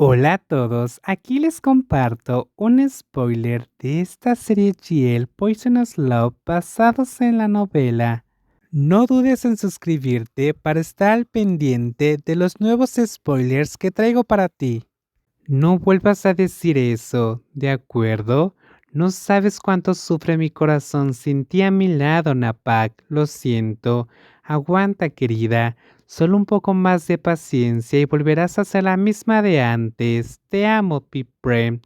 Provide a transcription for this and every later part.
Hola a todos, aquí les comparto un spoiler de esta serie GL Poisonous Love basados en la novela. No dudes en suscribirte para estar al pendiente de los nuevos spoilers que traigo para ti. No vuelvas a decir eso, ¿de acuerdo? No sabes cuánto sufre mi corazón sin ti a mi lado, Napak. Lo siento. Aguanta, querida. Solo un poco más de paciencia y volverás a ser la misma de antes. Te amo, Pipre.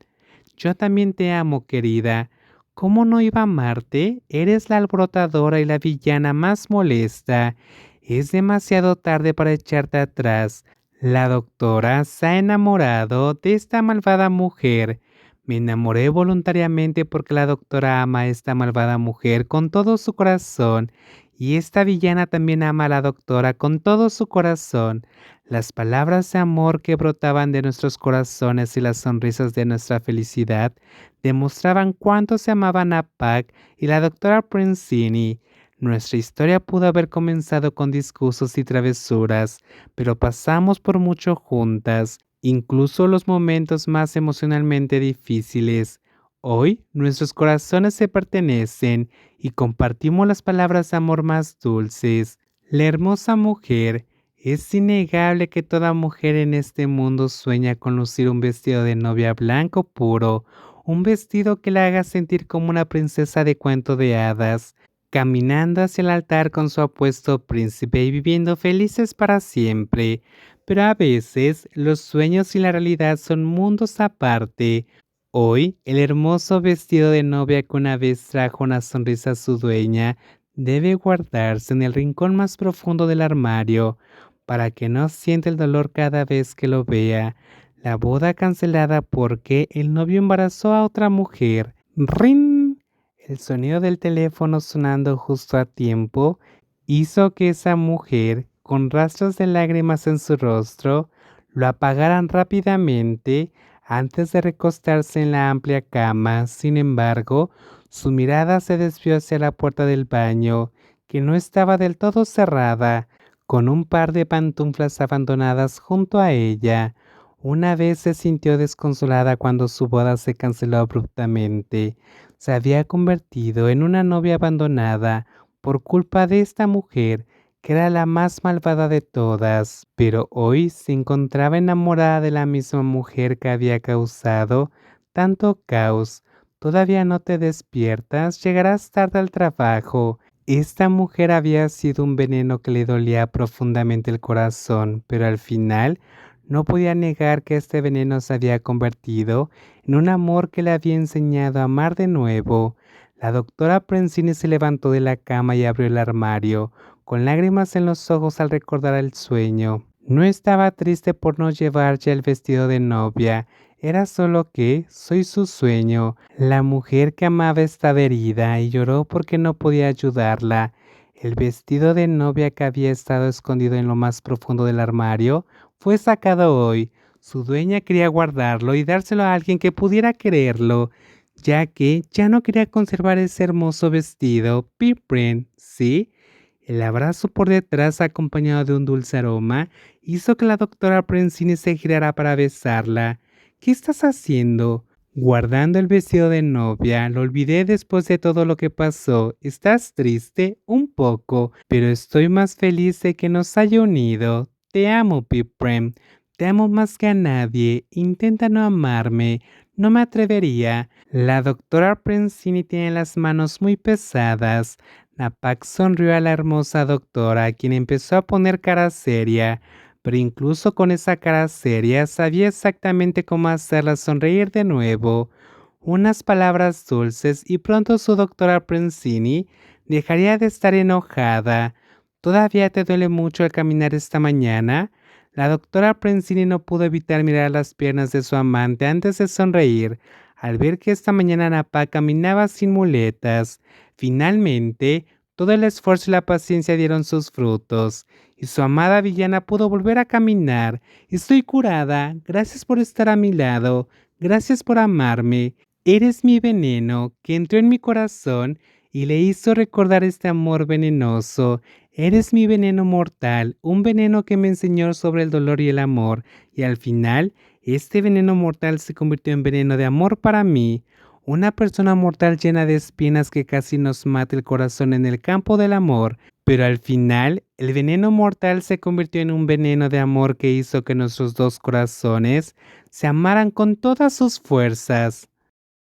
Yo también te amo, querida. ¿Cómo no iba a amarte? Eres la alborotadora y la villana más molesta. Es demasiado tarde para echarte atrás. La doctora se ha enamorado de esta malvada mujer. Me enamoré voluntariamente porque la doctora ama a esta malvada mujer con todo su corazón. Y esta villana también ama a la doctora con todo su corazón. Las palabras de amor que brotaban de nuestros corazones y las sonrisas de nuestra felicidad demostraban cuánto se amaban a Pac y la doctora Princini. Nuestra historia pudo haber comenzado con discursos y travesuras, pero pasamos por mucho juntas, incluso los momentos más emocionalmente difíciles. Hoy nuestros corazones se pertenecen y compartimos las palabras de amor más dulces. La hermosa mujer. Es innegable que toda mujer en este mundo sueña con lucir un vestido de novia blanco puro, un vestido que la haga sentir como una princesa de cuento de hadas, caminando hacia el altar con su apuesto príncipe y viviendo felices para siempre. Pero a veces los sueños y la realidad son mundos aparte. Hoy, el hermoso vestido de novia que una vez trajo una sonrisa a su dueña debe guardarse en el rincón más profundo del armario para que no sienta el dolor cada vez que lo vea. La boda cancelada porque el novio embarazó a otra mujer. ¡Rin! El sonido del teléfono sonando justo a tiempo hizo que esa mujer, con rastros de lágrimas en su rostro, lo apagaran rápidamente antes de recostarse en la amplia cama. Sin embargo, su mirada se desvió hacia la puerta del baño, que no estaba del todo cerrada, con un par de pantuflas abandonadas junto a ella. Una vez se sintió desconsolada cuando su boda se canceló abruptamente. Se había convertido en una novia abandonada por culpa de esta mujer, que era la más malvada de todas, pero hoy se encontraba enamorada de la misma mujer que había causado tanto caos. Todavía no te despiertas, llegarás tarde al trabajo. Esta mujer había sido un veneno que le dolía profundamente el corazón, pero al final no podía negar que este veneno se había convertido en un amor que le había enseñado a amar de nuevo. La doctora Prensini se levantó de la cama y abrió el armario, con lágrimas en los ojos al recordar el sueño. No estaba triste por no llevar ya el vestido de novia, era solo que soy su sueño. La mujer que amaba estaba herida y lloró porque no podía ayudarla. El vestido de novia que había estado escondido en lo más profundo del armario fue sacado hoy. Su dueña quería guardarlo y dárselo a alguien que pudiera quererlo, ya que ya no quería conservar ese hermoso vestido. Piprin, ¿sí? El abrazo por detrás, acompañado de un dulce aroma, hizo que la doctora Prensini se girara para besarla. ¿Qué estás haciendo? Guardando el vestido de novia, lo olvidé después de todo lo que pasó. ¿Estás triste? Un poco, pero estoy más feliz de que nos haya unido. Te amo, Piprem. Te amo más que a nadie. Intenta no amarme. No me atrevería. La doctora Prensini tiene las manos muy pesadas. Napak sonrió a la hermosa doctora, quien empezó a poner cara seria, pero incluso con esa cara seria sabía exactamente cómo hacerla sonreír de nuevo. Unas palabras dulces y pronto su doctora Prensini dejaría de estar enojada. ¿Todavía te duele mucho el caminar esta mañana? La doctora Prensini no pudo evitar mirar las piernas de su amante antes de sonreír, al ver que esta mañana Napak caminaba sin muletas. Finalmente, todo el esfuerzo y la paciencia dieron sus frutos, y su amada villana pudo volver a caminar. Estoy curada, gracias por estar a mi lado, gracias por amarme. Eres mi veneno que entró en mi corazón y le hizo recordar este amor venenoso. Eres mi veneno mortal, un veneno que me enseñó sobre el dolor y el amor, y al final Este veneno mortal se convirtió en veneno de amor para mí, una persona mortal llena de espinas que casi nos mata el corazón en el campo del amor, pero al final el veneno mortal se convirtió en un veneno de amor que hizo que nuestros dos corazones se amaran con todas sus fuerzas.